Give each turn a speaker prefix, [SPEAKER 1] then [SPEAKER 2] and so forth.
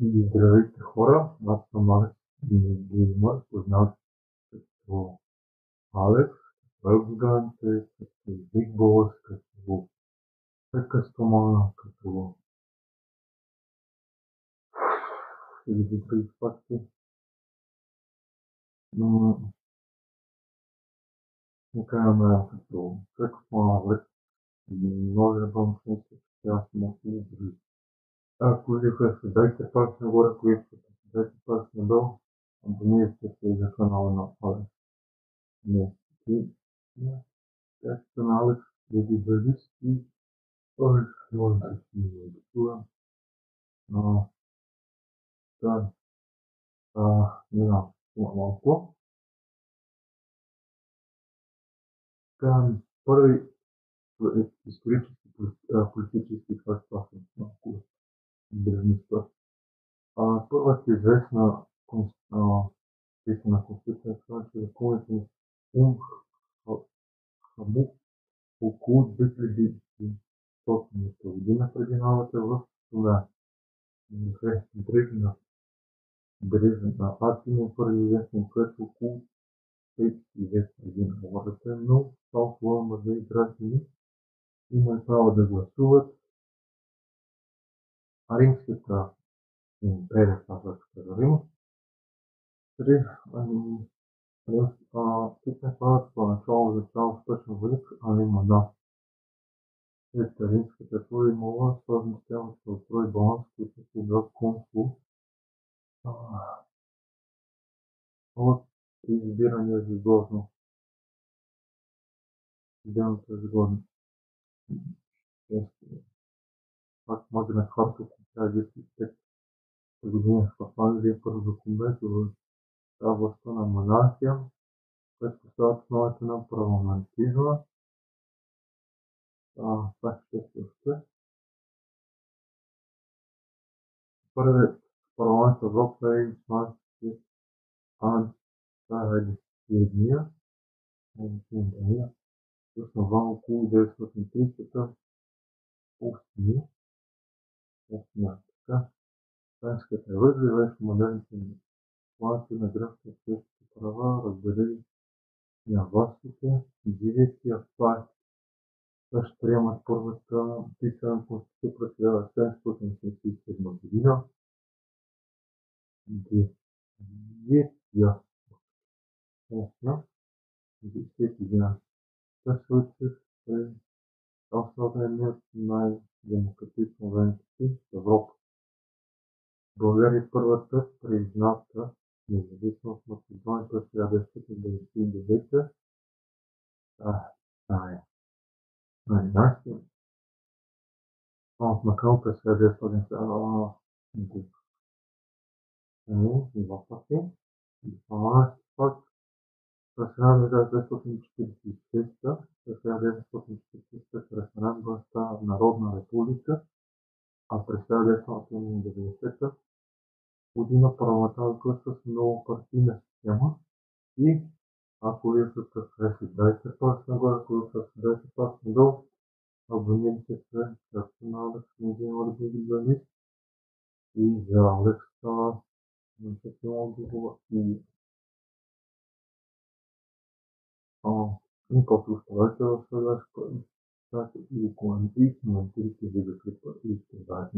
[SPEAKER 1] И здравейте хора, аз съм Алекс Геймър, познат като Алекс, като Гиганте, като Big Boss, като Кастомана, като или други факти. Накрая като Кастомана, Алекс, много забавно смисъл, че аз мога да други. Ако ви харесва, дайте пак нагоре, ако искате, дайте пак надолу, абонирайте се за канала на Алекс. Не, както на Алекс, и Ой, много красиво рисува. Да, не знам, има малко. Първи исторически политически факт, това съм малко древността. Първата известна писана конституция, това че ръководите на Хамук около 2000 година преди новата в Сумер. Древна Атина, първи известен проект около 5 година. Говорите, но толкова мъже и граждани имат право да гласуват. Римската империя, това е Рим, тук не правят поначало за цял точно велик, а има да. След римската тура имала сложна система с устрой баланс, които се дава консул от избиране ежегодно. Идеалното ежегодно. Пак Магна Харта, 1905 година в Англия първо документ в областта на монархия, което поставя основата на парламентизма. Това ще се успе. Първият парламент в Европа е исландски антарелигия, основан около 930-та така. Френската революция беше модерните планки на гражданските права, разделили на властите, дивите автори. Също приемат първата писана конституция през 1787 година. Десетия. Със случай е основният най-демократично венци в Европа. България е първата призната независимост на Македония през 1999. Най-наши. От Македония през 1900 два пъти. Пак през 1946 през 1946 референдум става Народна република, а през 1990 година парламентарна с многопартийна система и ако вие сте харесали, дайте пак нагоре, ако вие сте дайте пак надолу, абонирайте се, както на Алекс Геймър журналист и за Алекс не се мога да говоря и после оставайте в следващата или коментирайте видеоклипа и ще знаете.